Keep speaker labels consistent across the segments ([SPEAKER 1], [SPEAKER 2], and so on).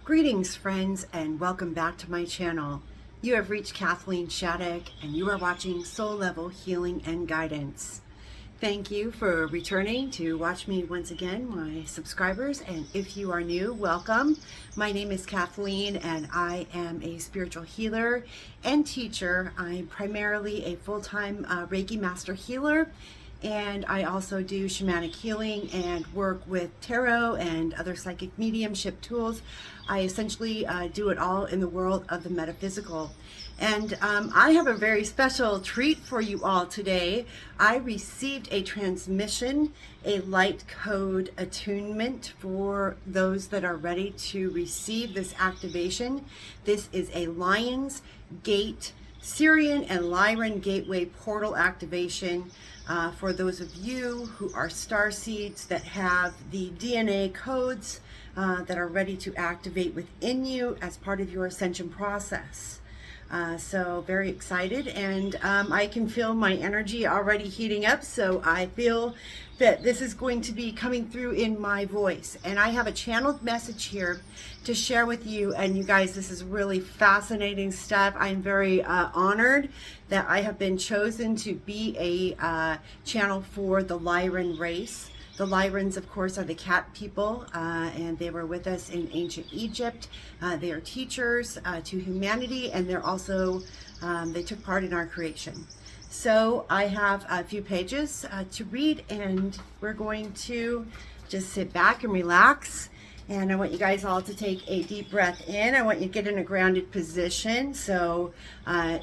[SPEAKER 1] Greetings friends and welcome back to my channel. You have reached Kathleen Shattuck and you are watching Soul Level Healing and Guidance. Thank you for returning to watch me once again, my subscribers, and if you are new, welcome. My name is Kathleen and I am a spiritual healer and teacher. I'm primarily a full-time Reiki master healer, and I also do shamanic healing and work with tarot and other psychic mediumship tools. I essentially do it all in the world of the metaphysical. And I have a very special treat for you all today. I received a transmission, a light code attunement for those that are ready to receive this activation. This is a Lion's Gate Syrian and Lyran Gateway portal activation for those of you who are starseeds that have the DNA codes that are ready to activate within you as part of your ascension process. So very excited, and I can feel my energy already heating up, so I feel that this is going to be coming through in my voice. And I have a channeled message here to share with you, and you guys, this is really fascinating stuff. I'm very honored that I have been chosen to be a channel for the Lyran race. The Lyrans, of course, are the cat people, and they were with us in ancient Egypt. They are teachers to humanity, and they're also, they took part in our creation. So I have a few pages to read, and we're going to just sit back and relax. And I want you guys all to take a deep breath in. I want you to get in a grounded position so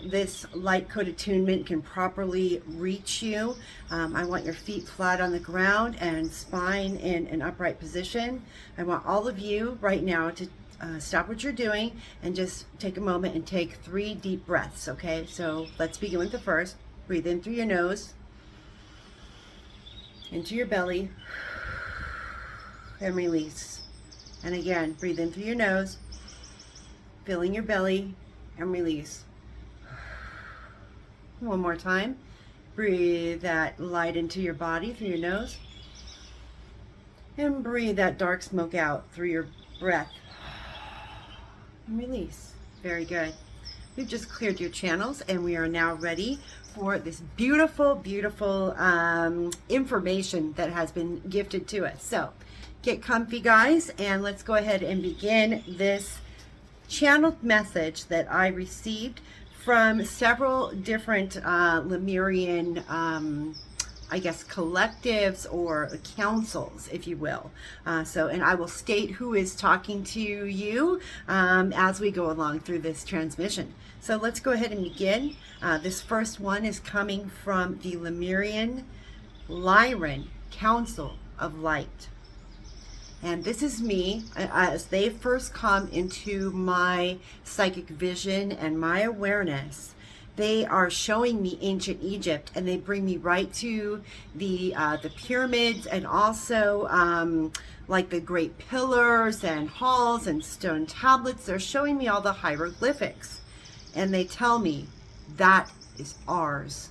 [SPEAKER 1] this light code attunement can properly reach you. I want your feet flat on the ground and spine in an upright position. I want all of you right now to stop what you're doing and just take a moment and take 3 deep breaths, okay? So let's begin with the first. Breathe in through your nose, into your belly, and release. And again, breathe in through your nose, filling your belly, and release. One more time. Breathe that light into your body through your nose. And breathe that dark smoke out through your breath. And release. Very good. We've just cleared your channels, and we are now ready for this beautiful, beautiful information that has been gifted to us. So get comfy, guys, and let's go ahead and begin this channeled message that I received from several different Lemurian, I guess, collectives or councils, if you will. And I will state who is talking to you as we go along through this transmission. So let's go ahead and begin. This first one is coming from the Lemurian Lyran Council of Light. And this is me as they first come into my psychic vision and my awareness. They are showing me ancient Egypt, and they bring me right to the pyramids, and also like the great pillars and halls and stone tablets. They're showing me all the hieroglyphics, and they tell me that is ours.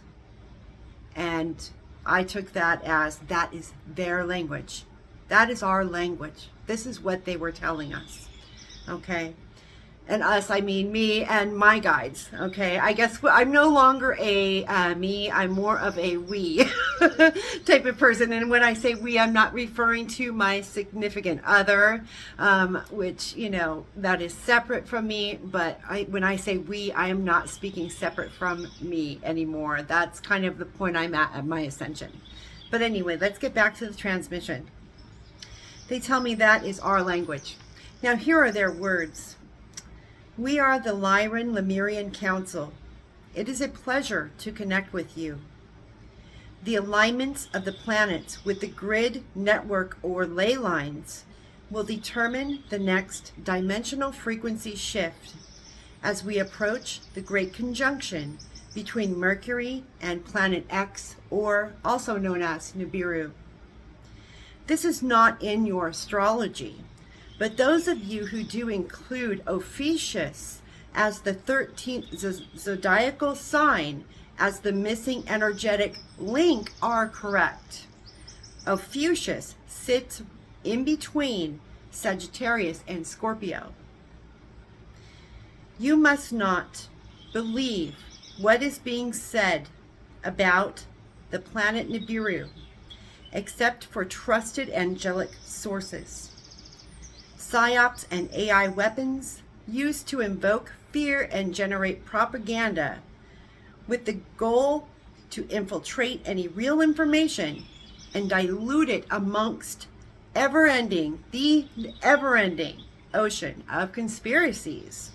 [SPEAKER 1] And I took that as that is their language. That is our language. This is what they were telling us, okay? And us, I mean me and my guides, okay? I guess I'm no longer a me, I'm more of a we type of person. And when I say we, I'm not referring to my significant other, which, you know, that is separate from me. But when I say we, I am not speaking separate from me anymore. That's kind of the point I'm at my ascension. But anyway, let's get back to the transmission. They tell me that is our language. Now here are their words. We are the Lyran Lemurian Council. It is a pleasure to connect with you. The alignments of the planets with the grid, network, or ley lines will determine the next dimensional frequency shift as we approach the Great Conjunction between Mercury and Planet X, or also known as Nibiru. This is not in your astrology, but those of you who do include Ophiuchus as the 13th zodiacal sign as the missing energetic link are correct. Ophiuchus sits in between Sagittarius and Scorpio. You must not believe what is being said about the planet Nibiru, except for trusted angelic sources. PSYOPs and AI weapons used to invoke fear and generate propaganda with the goal to infiltrate any real information and dilute it amongst the ever-ending ocean of conspiracies.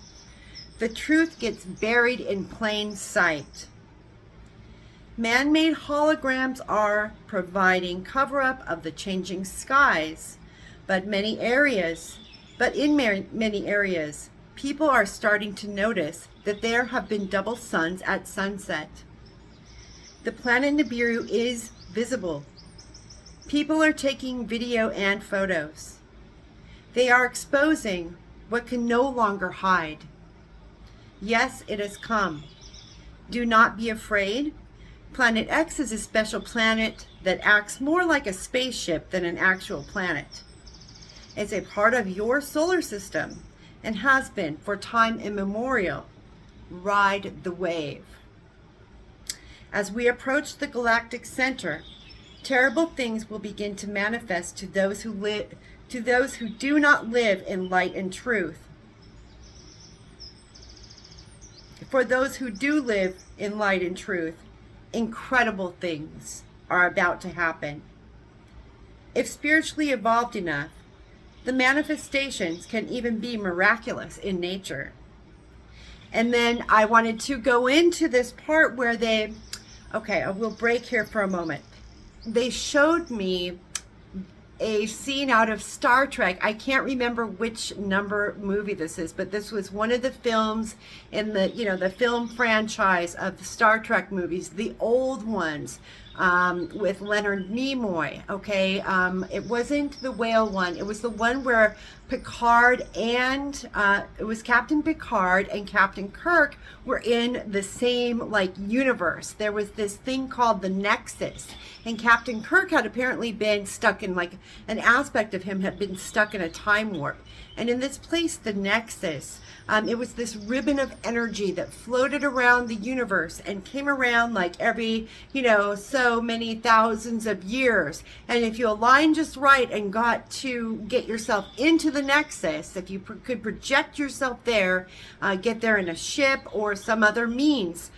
[SPEAKER 1] The truth gets buried in plain sight. Man-made holograms are providing cover-up of the changing skies, but in many areas, people are starting to notice that there have been double suns at sunset. The planet Nibiru is visible. People are taking video and photos. They are exposing what can no longer hide. Yes, it has come. Do not be afraid. Planet X is a special planet that acts more like a spaceship than an actual planet. It's a part of your solar system and has been for time immemorial. Ride the wave. As we approach the galactic center, terrible things will begin to manifest to those who do not live in light and truth. For those who do live in light and truth, incredible things are about to happen. If spiritually evolved enough, the manifestations can even be miraculous in nature. And then I wanted to go into this part where I will break here for a moment. They showed me a scene out of Star Trek. I can't remember which number movie this is, but this was one of the films in the film franchise of the Star Trek movies, the old ones, with Leonard Nimoy. Okay, it wasn't the whale one. It was the one where Picard and it was Captain Picard and Captain Kirk were in the same universe. There was this thing called the Nexus, and Captain Kirk had apparently been stuck in an aspect of him had been stuck in a time warp. And in this place, the Nexus, it was this ribbon of energy that floated around the universe and came around every, so many thousands of years. And if you aligned just right and got to get yourself into the Nexus, if you could project yourself there, get there in a ship or some other means,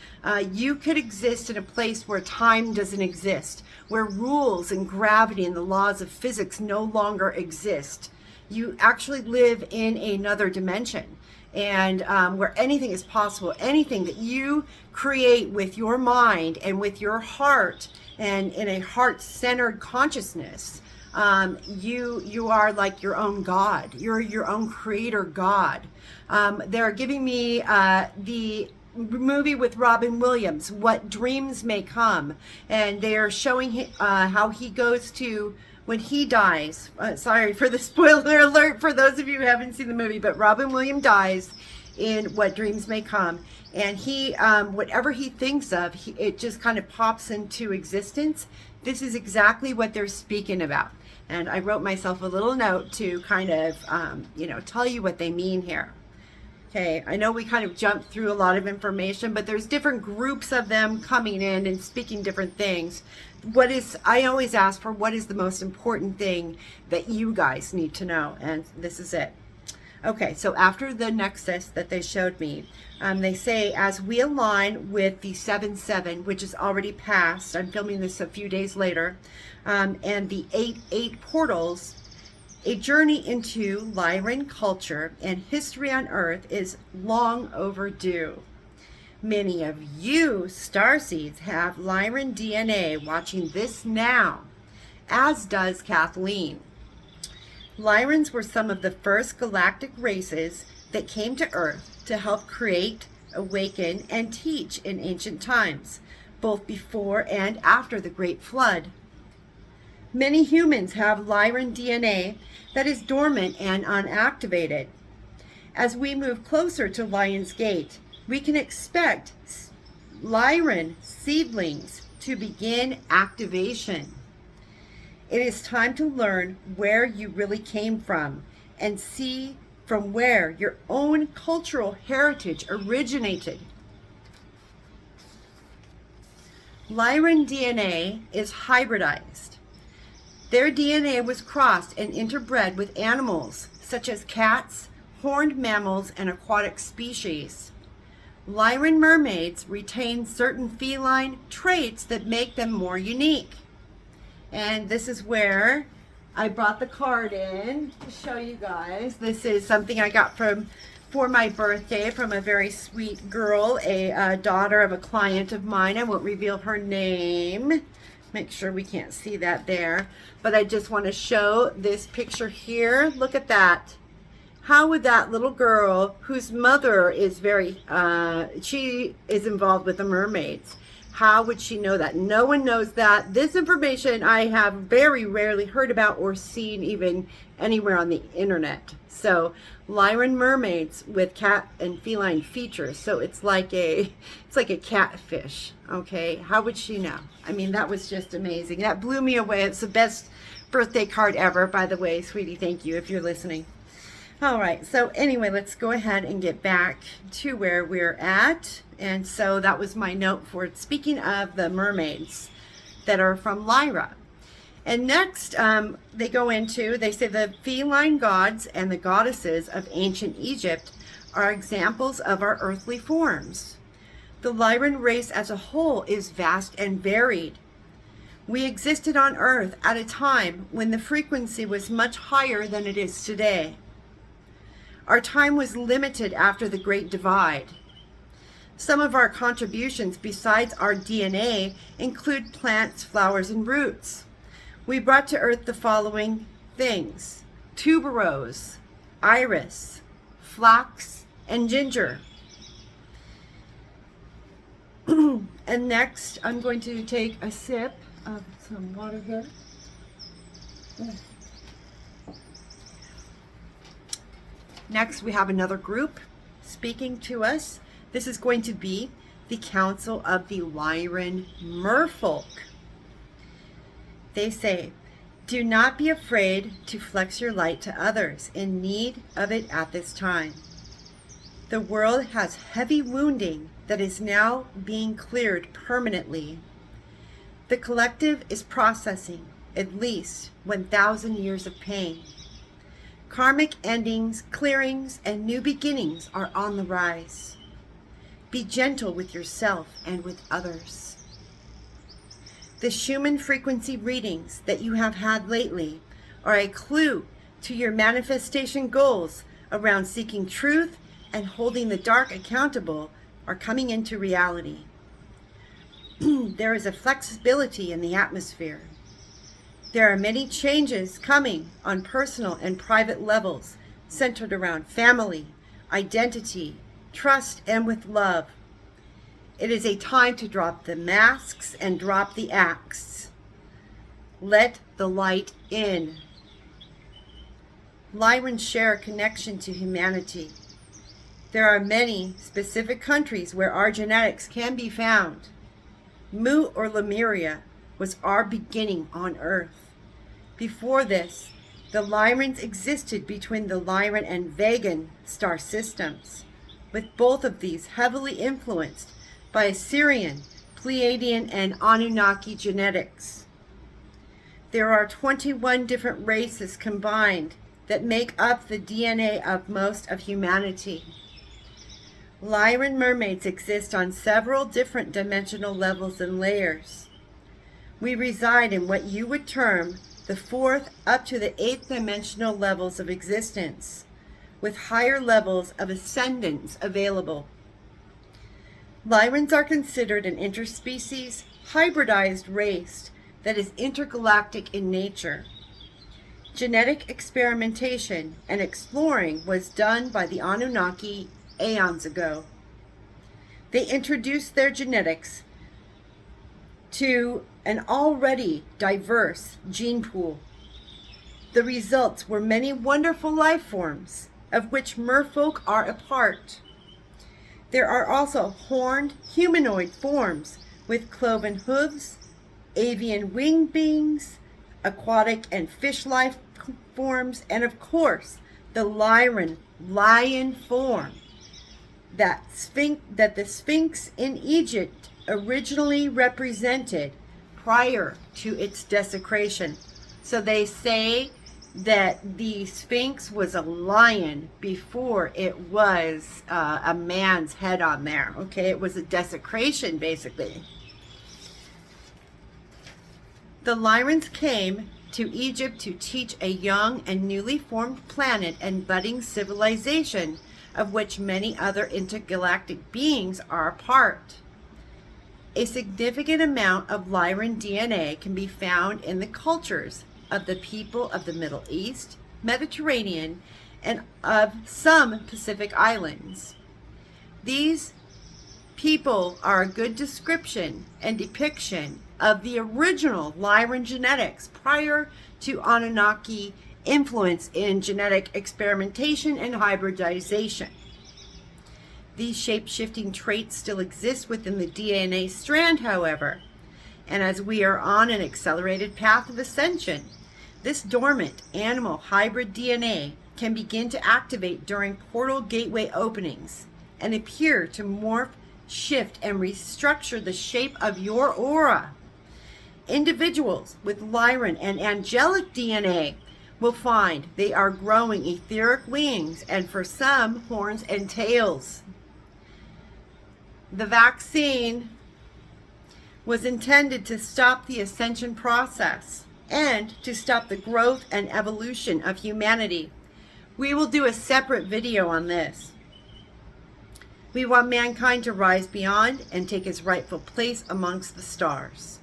[SPEAKER 1] you could exist in a place where time doesn't exist, where rules and gravity and the laws of physics no longer exist. You actually live in another dimension, and where anything is possible. Anything that you create with your mind and with your heart and in a heart-centered consciousness, you are like your own God. You're your own creator God. They're giving me the movie with Robin Williams, What Dreams May Come, and they are showing how he goes to when he dies. Sorry for the spoiler alert for those of you who haven't seen the movie, but Robin Williams dies in What Dreams May Come, and he whatever he thinks of, it just kind of pops into existence. This is exactly what they're speaking about, and I wrote myself a little note to kind of tell you what they mean here. Okay, I know we kind of jumped through a lot of information, but there's different groups of them coming in and speaking different things. I always ask for what is the most important thing that you guys need to know, and this is it. Okay, so after the Nexus that they showed me, they say as we align with the 7-7, which is already passed, I'm filming this a few days later, and the 8-8 portals, a journey into Lyran culture and history on Earth is long overdue. Many of you Starseeds have Lyran DNA watching this now, as does Kathleen. Lyrans were some of the first galactic races that came to Earth to help create, awaken, and teach in ancient times, both before and after the Great Flood. Many humans have Lyran DNA that is dormant and unactivated. As we move closer to Lion's Gate, we can expect Lyran seedlings to begin activation. It is time to learn where you really came from and see from where your own cultural heritage originated. Lyran DNA is hybridized. Their DNA was crossed and interbred with animals such as cats, horned mammals, and aquatic species. Lyran mermaids retain certain feline traits that make them more unique. And this is where I brought the card in to show you guys. This is something I got for my birthday from a very sweet girl, a daughter of a client of mine. I won't reveal her name. Make sure we can't see that there. But I just want to show this picture here. Look at that. How would that little girl, whose mother is she is involved with the mermaids, how would she know that? No one knows that. This information I have very rarely heard about or seen even anywhere on the internet. So Lyran mermaids with cat and feline features. So it's like a catfish. Okay, how would she know? I mean, that was just amazing. That blew me away. It's the best birthday card ever, by the way, sweetie. Thank you if you're listening. All right, so anyway, let's go ahead and get back to where we're at. And so that was my note for speaking of the mermaids that are from Lyra. And next, they say the feline gods and the goddesses of ancient Egypt are examples of our earthly forms. The Lyran race as a whole is vast and varied. We existed on Earth at a time when the frequency was much higher than it is today. Our time was limited after the Great Divide. Some of our contributions besides our DNA include plants, flowers, and roots. We brought to Earth the following things: tuberose, iris, flax, and ginger. And next, I'm going to take a sip of some water here. Next, we have another group speaking to us. This is going to be the Council of the Lyran Merfolk. They say, do not be afraid to flex your light to others in need of it at this time. The world has heavy wounding that is now being cleared permanently. The collective is processing at least 1,000 years of pain. Karmic endings, clearings, and new beginnings are on the rise. Be gentle with yourself and with others. The Schumann frequency readings that you have had lately are a clue to your manifestation goals around seeking truth and holding the dark accountable are coming into reality. There is a flexibility in the atmosphere. There are many changes coming on personal and private levels centered around family, identity, trust, and with love. It is a time to drop the masks and drop the acts. Let the light in. Lyrans share a connection to humanity. There are many specific countries where our genetics can be found. Mu or Lemuria was our beginning on Earth. Before this, the Lyrans existed between the Lyran and Vegan star systems, with both of these heavily influenced by Assyrian, Pleiadian, and Anunnaki genetics. There are 21 different races combined that make up the DNA of most of humanity. Lyran mermaids exist on several different dimensional levels and layers. We reside in what you would term the 4th up to the 8th dimensional levels of existence, with higher levels of ascendance available. Lyrans are considered an interspecies, hybridized race that is intergalactic in nature. Genetic experimentation and exploring was done by the Anunnaki aeons ago. They introduced their genetics to an already diverse gene pool. The results were many wonderful life forms, of which merfolk are a part. There are also horned humanoid forms with cloven hooves, avian winged beings, aquatic and fish life forms, and of course, the Lyran lion form that the Sphinx in Egypt originally represented prior to its desecration. So they say that the Sphinx was a lion before it was a man's head on there. Okay, it was a desecration basically. The Lyrans came to Egypt to teach a young and newly formed planet and budding civilization, of which many other intergalactic beings are a part. A significant amount of Lyran DNA can be found in the cultures of the people of the Middle East, Mediterranean, and of some Pacific islands. These people are a good description and depiction of the original Lyran genetics prior to Anunnaki influence in genetic experimentation and hybridization. These shape-shifting traits still exist within the DNA strand, however, and as we are on an accelerated path of ascension, this dormant animal hybrid DNA can begin to activate during portal gateway openings and appear to morph, shift, and restructure the shape of your aura. Individuals with Lyran and angelic DNA will find they are growing etheric wings and for some horns and tails. The vaccine was intended to stop the ascension process and to stop the growth and evolution of humanity. We will do a separate video on this. We want mankind to rise beyond and take its rightful place amongst the stars.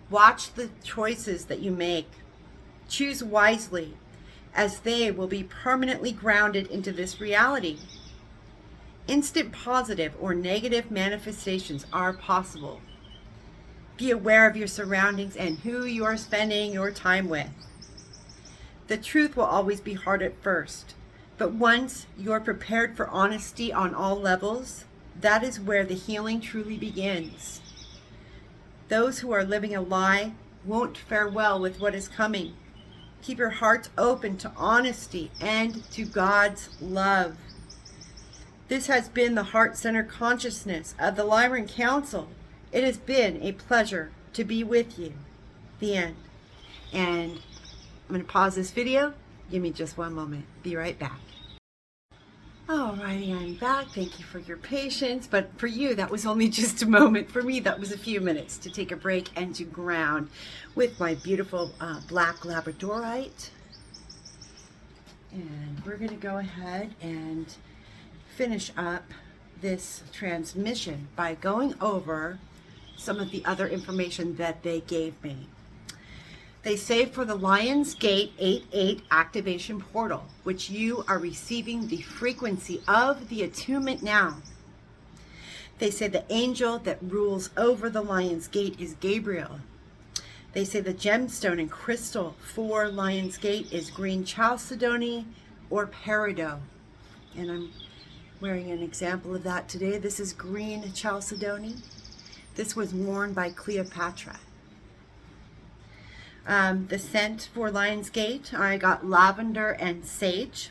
[SPEAKER 1] Watch the choices that you make. Choose wisely, as they will be permanently grounded into this reality. Instant positive or negative manifestations are possible. Be aware of your surroundings and who you are spending your time with. The truth will always be hard at first, but once you're prepared for honesty on all levels, that is where the healing truly begins. Those who are living a lie won't fare well with what is coming. Keep your hearts open to honesty and to God's love. This has been the heart-centered consciousness of the Lyran Council. It has been a pleasure to be with you. The end. And I'm going to pause this video. Give me just one moment. Be right back. Alrighty, I'm back. Thank you for your patience. But for you, that was only just a moment. For me, that was a few minutes to take a break and to ground with my beautiful black labradorite. And we're going to go ahead and finish up this transmission by going over some of the other information that they gave me. They say for the Lion's Gate 88 activation portal, which you are receiving the frequency of the attunement now. They say the angel that rules over the Lion's Gate is Gabriel. They say the gemstone and crystal for Lion's Gate is green chalcedony or peridot. And I'm wearing an example of that today. This is green chalcedony. This was worn by Cleopatra. The scent for Lion's Gate, I got lavender and sage.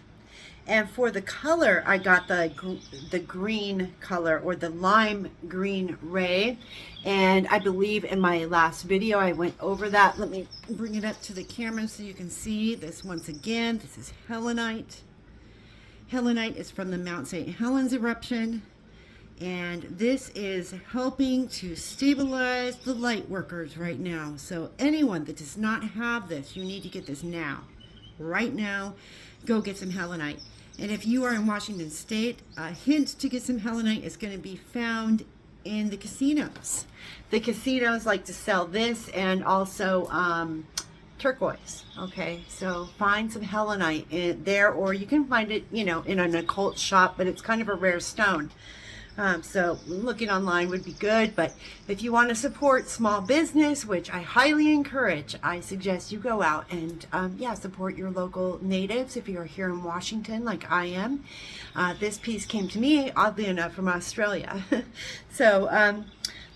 [SPEAKER 1] And for the color, I got the green color, or the lime green ray. And I believe in my last video, I went over that. Let me bring it up to the camera so you can see this once again. This is Helenite. Helenite is from the Mount St. Helens eruption, and this is helping to stabilize the light workers right now. So anyone that does not have this, you need to get this now. Right now, go get some Helenite. And if you are in Washington State, a hint to get some Helenite is going to be found in the casinos. The casinos like to sell this and also turquoise. Okay, so find some Helenite there, or you can find it, you know, in an occult shop, but it's kind of a rare stone. So looking online would be good, but if you want to support small business, which I highly encourage, I suggest you go out and support your local natives if you're here in Washington like I am. This piece came to me, oddly enough, from Australia. So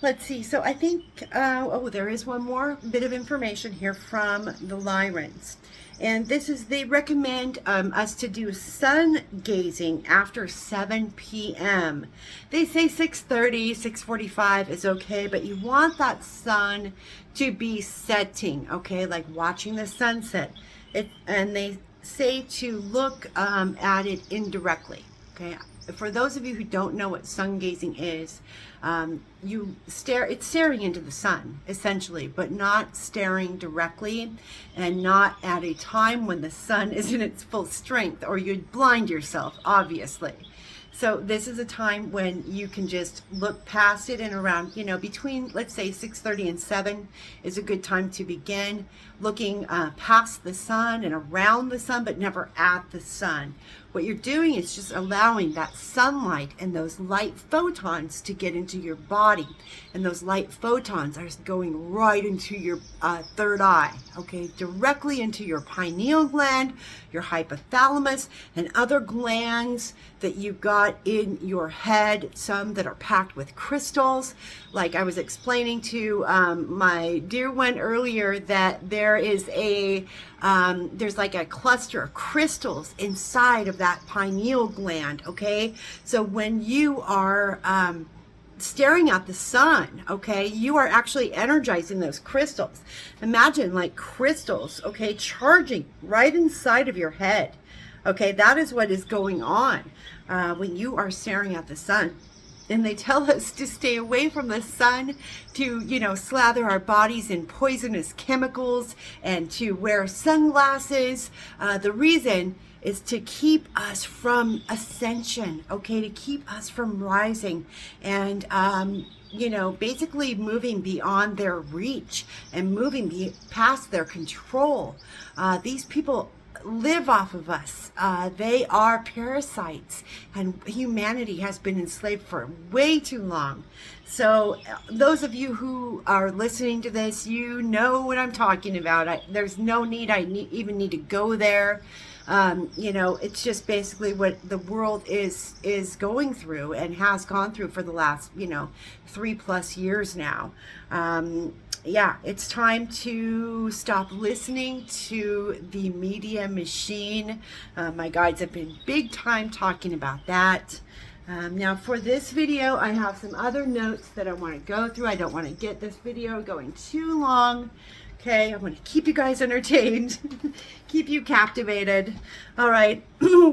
[SPEAKER 1] Let's see. So I think, oh, there is one more bit of information here from the Lyrans. And this is, they recommend us to do sun gazing after 7 p.m. They say 6:30, 6:45 is okay, but you want that sun to be setting, okay, like watching the sunset. And they say to look at it indirectly, okay? For those of you who don't know what sun gazing is, it's staring into the sun essentially, but not staring directly and not at a time when the sun is in its full strength, or you'd blind yourself, obviously. So this is a time when you can just look past it, and around, you know, between, let's say 6:30 and 7 is a good time to begin looking past the sun and around the sun, but never at the sun. What you're doing is just allowing that sunlight and those light photons to get into your body. And those light photons are going right into your third eye, okay, directly into your pineal gland, your hypothalamus, and other glands that you've got in your head, some that are packed with crystals. Like I was explaining to my dear one earlier, that there is there's like a cluster of crystals inside of that pineal gland, okay? So when you are staring at the sun, okay, you are actually energizing those crystals. Imagine like crystals, okay, charging right inside of your head. Okay, that is what is going on when you are staring at the sun. And they tell us to stay away from the sun, to, you know, slather our bodies in poisonous chemicals, and to wear sunglasses. The reason is to keep us from ascension, okay, to keep us from rising and, you know, basically moving beyond their reach and moving past their control. These people live off of us. They are parasites, and humanity has been enslaved for way too long. So those of you who are listening to this, you know what I'm talking about. There's no need even need to go there. You know, it's just basically what the world is going through and has gone through for the last, you know, 3+ years now. Yeah, it's time to stop listening to the media machine. My guides have been big time talking about that. Now for this video, I have some other notes that I want to go through. I don't want to get this video going too long. Okay, I want to keep you guys entertained, keep you captivated. All right,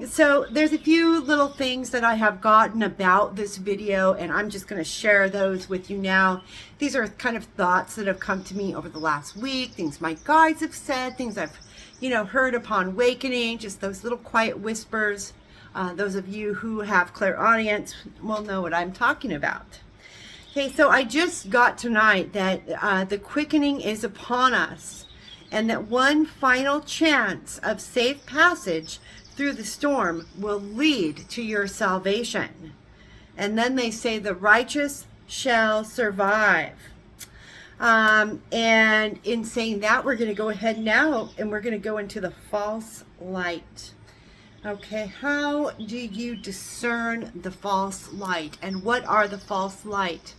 [SPEAKER 1] so there's a few little things that I have gotten about this video, and I'm just going to share those with you now. These are kind of thoughts that have come to me over the last week, things my guides have said, things I've, you know, heard upon awakening, just those little quiet whispers. Those of you who have clairaudience will know what I'm talking about. Okay, so I just got tonight that the quickening is upon us, and that one final chance of safe passage through the storm will lead to your salvation. And then they say the righteous shall survive. And in saying that, we're going to go ahead now and we're going to go into the false light. Okay, how do you discern the false light, and what are the false light?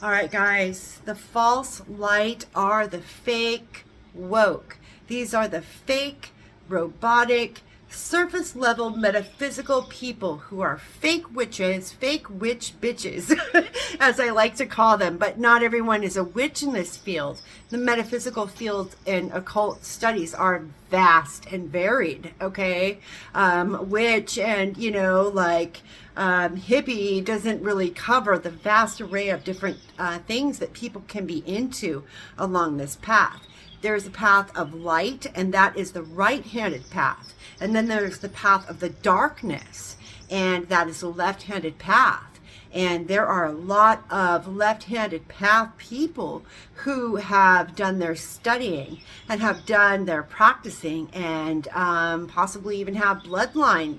[SPEAKER 1] All right, guys, the false light are the fake woke. These are the fake, robotic, surface level metaphysical people who are fake witches, fake witch bitches, as I like to call them. But not everyone is a witch in this field. The metaphysical field and occult studies are vast and varied, okay? Witch and, you know, like hippie doesn't really cover the vast array of different things that people can be into along this path. There's a path of light, and that is the right-handed path. And then there's the path of the darkness, and that is the left-handed path. And there are a lot of left-handed path people who have done their studying and have done their practicing, and possibly even have bloodline,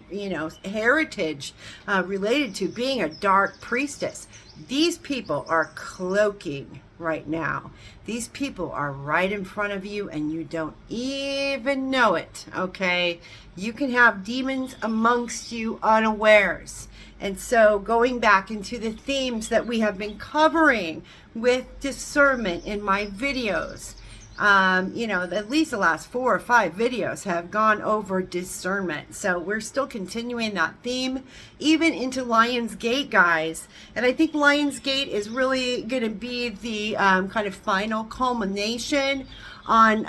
[SPEAKER 1] heritage related to being a dark priestess. These people are cloaking right now. These people are right in front of you and you don't even know it, okay? You can have demons amongst you unawares. And so going back into the themes that we have been covering with discernment in my videos, at least the last 4 or 5 videos have gone over discernment. So we're still continuing that theme, even into Lion's Gate, guys. And I think Lion's Gate is really going to be the kind of final culmination on,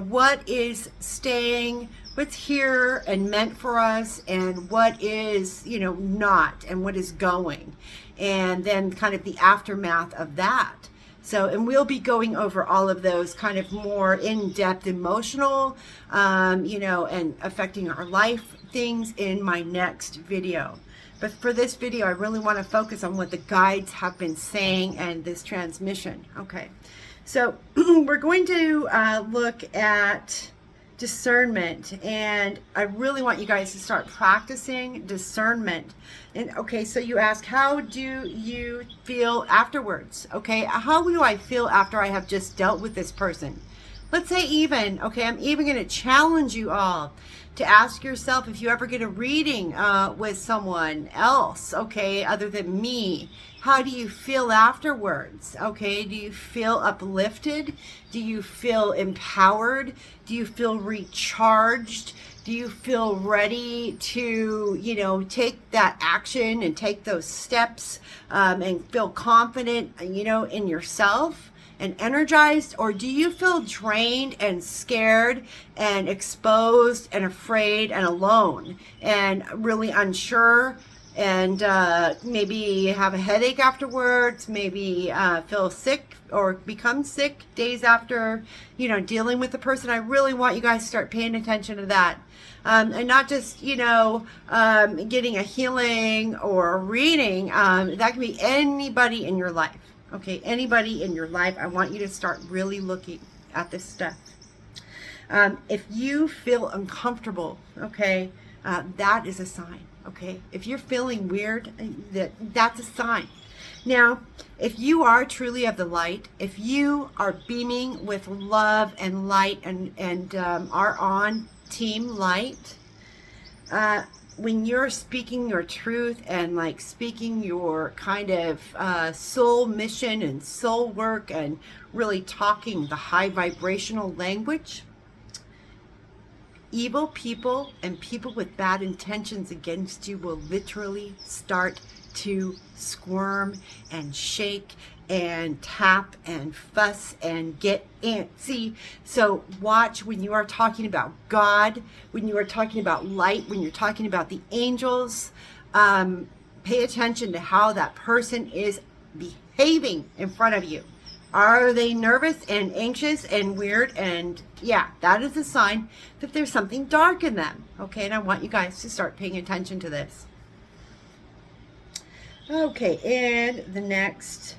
[SPEAKER 1] what is staying, what's here and meant for us, and what is, not, and what is going. And then kind of the aftermath of that. So, and we'll be going over all of those kind of more in-depth emotional, and affecting our life things in my next video. But for this video, I really want to focus on what the guides have been saying and this transmission. Okay, so we're going to look at discernment, and I really want you guys to start practicing discernment. And okay, so you ask, how do you feel afterwards? Okay, how do I feel after I have just dealt with this person? Let's say even, okay, I'm even going to challenge you all to ask yourself, if you ever get a reading with someone else, okay, other than me, how do you feel afterwards? Okay, do you feel uplifted? Do you feel empowered? Do you feel recharged? Do you feel ready to, take that action and take those steps and feel confident, in yourself and energized? Or do you feel drained and scared and exposed and afraid and alone and really unsure, and maybe have a headache afterwards, maybe feel sick or become sick days after, dealing with the person? I really want you guys to start paying attention to that. And not just, getting a healing or a reading. That can be anybody in your life. Okay, anybody in your life. I want you to start really looking at this stuff. If you feel uncomfortable, okay, that is a sign. Okay, if you're feeling weird, that's a sign. Now, if you are truly of the light, if you are beaming with love and light and are on team light, when you're speaking your truth and like speaking your kind of soul mission and soul work and really talking the high vibrational language, evil people and people with bad intentions against you will literally start to squirm and shake and tap and fuss and get antsy. So watch when you are talking about God, when you are talking about light, when you're talking about the angels, pay attention to how that person is behaving in front of you. Are they nervous and anxious and weird? And yeah, that is a sign that there's something dark in them. Okay, and I want you guys to start paying attention to this. Okay, and the next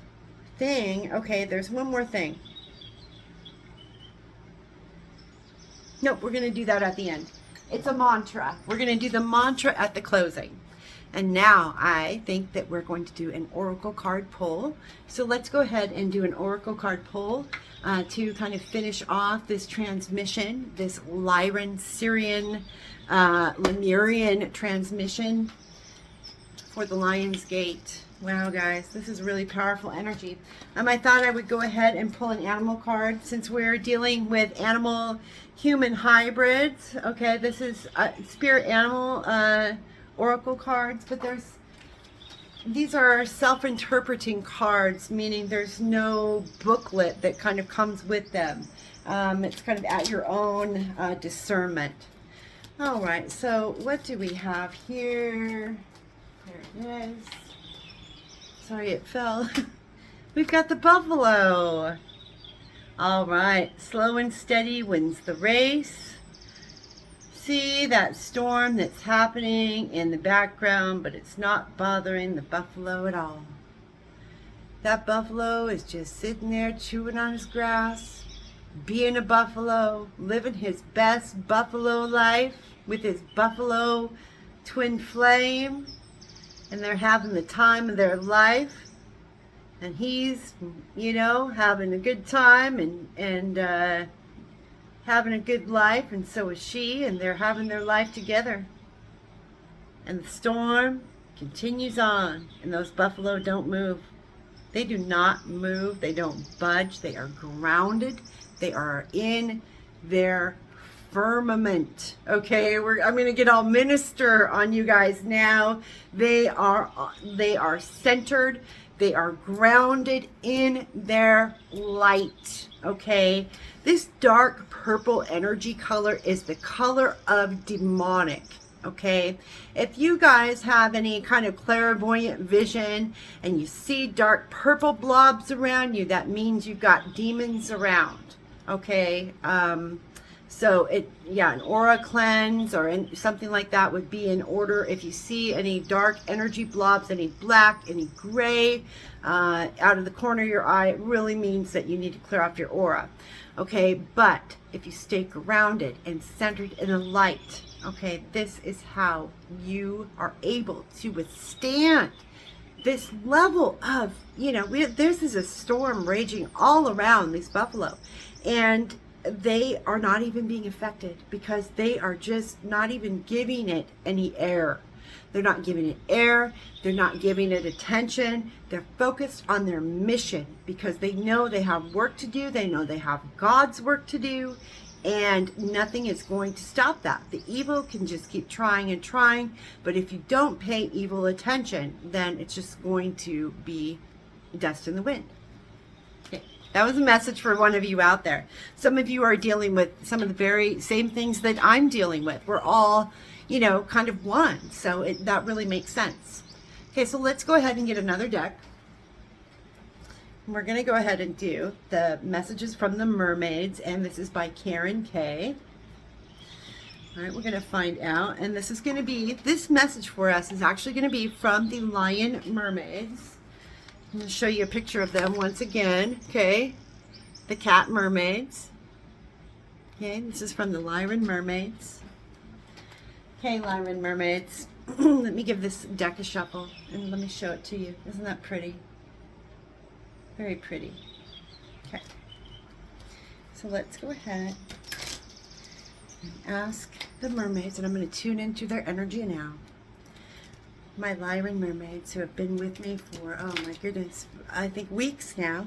[SPEAKER 1] thing, okay, there's one more thing. Nope, we're going to do that at the end. It's a mantra. We're going to do the mantra at the closing. And now I think that we're going to do an oracle card pull. So let's go ahead and do an oracle card pull to kind of finish off this transmission, this Lyran Syrian Lemurian transmission for the Lion's Gate. Wow, guys, this is really powerful energy. I thought I would go ahead and pull an animal card since we're dealing with animal-human hybrids. Okay, this is spirit animal oracle cards, but these are self-interpreting cards, meaning there's no booklet that kind of comes with them. It's kind of at your own discernment. All right, so what do we have here? There it is. Sorry, it fell. We've got the buffalo. All right, slow and steady wins the race. See that storm that's happening in the background, but it's not bothering the buffalo at all. That buffalo is just sitting there chewing on his grass, being a buffalo, living his best buffalo life with his buffalo twin flame, and they're having the time of their life. And he's, having a good time and having a good life, and so is she, and they're having their life together. And the storm continues on, and those buffalo don't move. They do not move. They don't budge. They are grounded. They are in their firmament. Okay, I'm going to get all minister on you guys now. They are centered. They are grounded in their light. Okay, this dark purple energy color is the color of demonic. Okay, if you guys have any kind of clairvoyant vision and you see dark purple blobs around you, that means you've got demons around. Okay, so an aura cleanse or something like that would be in order. If you see any dark energy blobs, any black, any gray out of the corner of your eye, it really means that you need to clear off your aura. Okay, but if you stay grounded and centered in the light, okay, this is how you are able to withstand this level of, this is a storm raging all around these buffalo, and they are not even being affected because they are just not even giving it any air. They're not giving it air. They're not giving it attention. They're focused on their mission because they know they have work to do. They know they have God's work to do, and nothing is going to stop that. The evil can just keep trying and trying, but if you don't pay evil attention, then it's just going to be dust in the wind. That was a message for one of you out there. Some of you are dealing with some of the very same things that I'm dealing with. We're all, kind of one. So that really makes sense. Okay, so let's go ahead and get another deck. We're going to go ahead and do the messages from the mermaids. And this is by Karen K. All right, we're going to find out. And this message for us is actually going to be from the Lion Mermaids. I'm going to show you a picture of them once again, okay? The cat mermaids. Okay, this is from the Lyran Mermaids. Okay, Lyran Mermaids. Let me give this deck a shuffle and let me show it to you. Isn't that pretty? Very pretty. Okay. So let's go ahead and ask the mermaids, and I'm going to tune into their energy now. My Lyran Mermaids who have been with me for, oh my goodness, I think weeks now.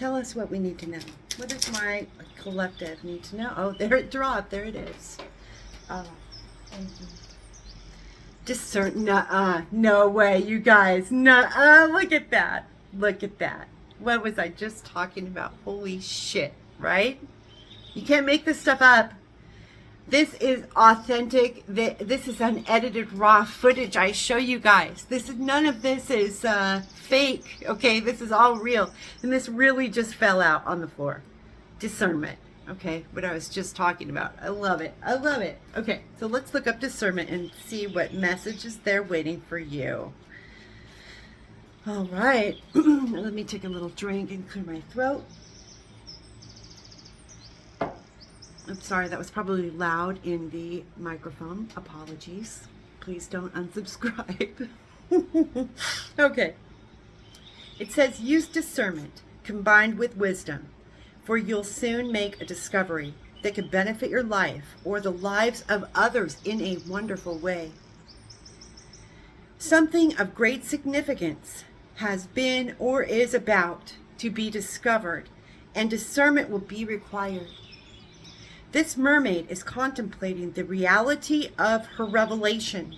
[SPEAKER 1] Tell us what we need to know. What does my collective need to know? Oh, there it dropped. There it is. Oh, thank you. Discern. Nuh-uh. No way, you guys. Nuh-uh. Look at that. Look at that. What was I just talking about? Holy shit, right? You can't make this stuff up. This is authentic. This is unedited raw footage I show you guys. None of this is fake. Okay, this is all real. And this really just fell out on the floor. Discernment. Okay, what I was just talking about. I love it. I love it. Okay, so let's look up discernment and see what messages they're waiting for you. All right. Let me take a little drink and clear my throat. I'm sorry, that was probably loud in the microphone. Apologies. Please don't unsubscribe. Okay. It says, use discernment combined with wisdom, for you'll soon make a discovery that could benefit your life or the lives of others in a wonderful way. Something of great significance has been or is about to be discovered, and discernment will be required. This mermaid is contemplating the reality of her revelation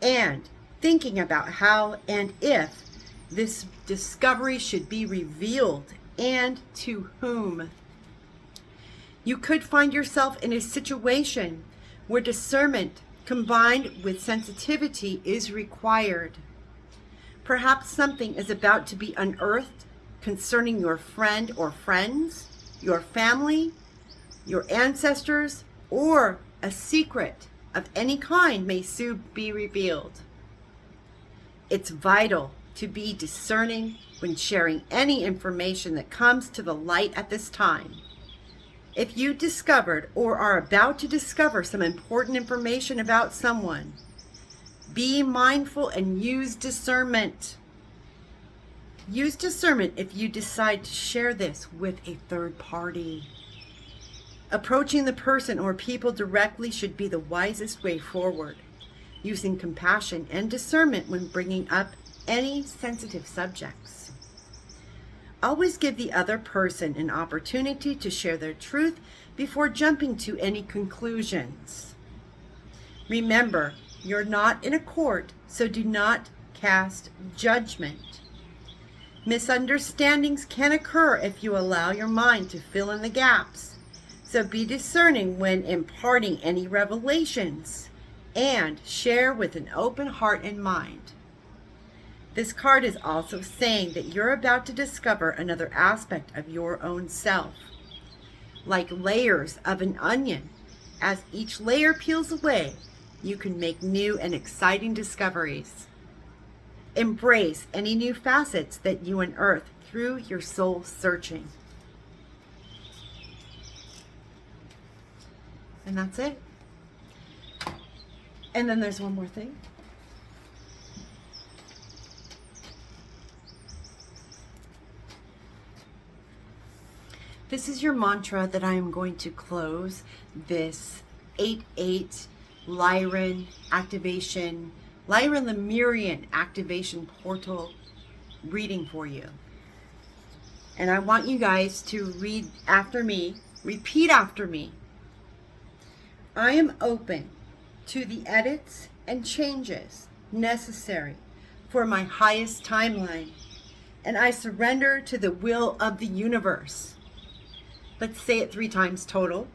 [SPEAKER 1] and thinking about how and if this discovery should be revealed and to whom. You could find yourself in a situation where discernment combined with sensitivity is required. Perhaps something is about to be unearthed concerning your friend or friends, your family, your ancestors, or a secret of any kind may soon be revealed. It's vital to be discerning when sharing any information that comes to the light at this time. If you discovered or are about to discover some important information about someone, be mindful and use discernment. Use discernment if you decide to share this with a third party. Approaching the person or people directly should be the wisest way forward, using compassion and discernment when bringing up any sensitive subjects. Always give the other person an opportunity to share their truth before jumping to any conclusions. Remember, you're not in a court, so do not cast judgment. Misunderstandings can occur if you allow your mind to fill in the gaps. So be discerning when imparting any revelations and share with an open heart and mind. This card is also saying that you're about to discover another aspect of your own self. Like layers of an onion, as each layer peels away, you can make new and exciting discoveries. Embrace any new facets that you unearth through your soul searching. And that's it. And then there's one more thing. This is your mantra that I am going to close this 8/8 Lyran activation, Lyran Lemurian activation portal reading for you. And I want you guys to read after me, repeat after me. I am open to the edits and changes necessary for my highest timeline, and I surrender to the will of the universe. Let's say it 3 times total.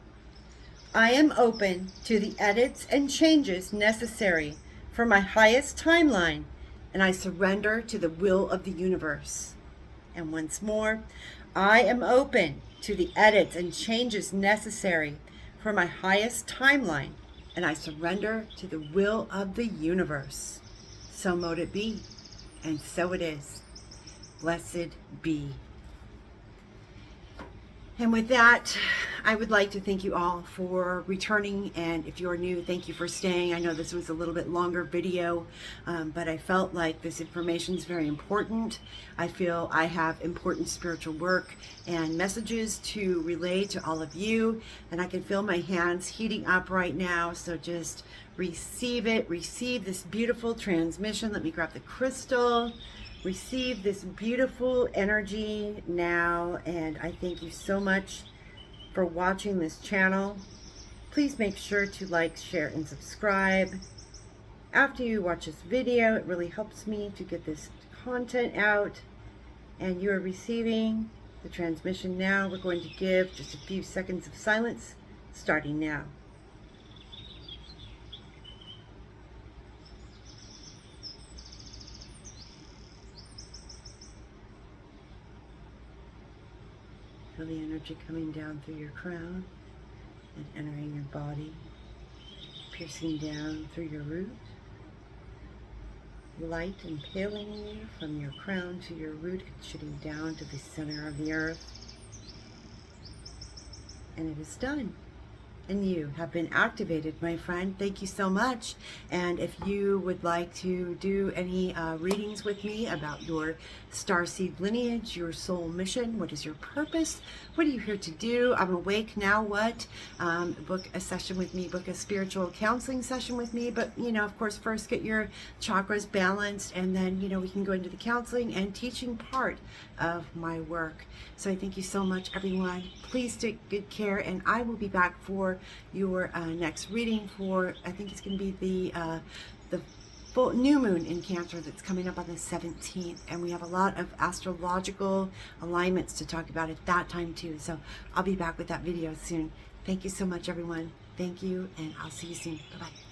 [SPEAKER 1] I am open to the edits and changes necessary for my highest timeline, and I surrender to the will of the universe. And once more, I am open to the edits and changes necessary for my highest timeline, and I surrender to the will of the universe. So mote it be, and so it is. Blessed be. And with that, I would like to thank you all for returning, and if you're new, thank you for staying. I know this was a little bit longer video, but I felt like this information is very important. I feel I have important spiritual work and messages to relay to all of you, and I can feel my hands heating up right now, so just receive it. Receive this beautiful transmission. Let me grab the crystal. Receive this beautiful energy now, and I thank you so much for watching this channel. Please make sure to like, share, and subscribe. After you watch this video, it really helps me to get this content out, and you are receiving the transmission now. We're going to give just a few seconds of silence starting now. Feel the energy coming down through your crown and entering your body, piercing down through your root, light impaling you from your crown to your root, shooting down to the center of the earth. And it is done. And you have been activated, my friend. Thank you so much. And if you would like to do any readings with me about your starseed lineage, your soul mission, what is your purpose, what are you here to do, I'm awake now, what, book a session with me, book a spiritual counseling session with me. But of course, first get your chakras balanced, and then we can go into the counseling and teaching part of my work. So I thank you so much, everyone. Please take good care, and I will be back for your next reading for, I think it's going to be the full new moon in Cancer that's coming up on the 17th, and we have a lot of astrological alignments to talk about at that time too. So I'll be back with that video soon. Thank you so much, everyone. Thank you, and I'll see you soon. Bye-bye.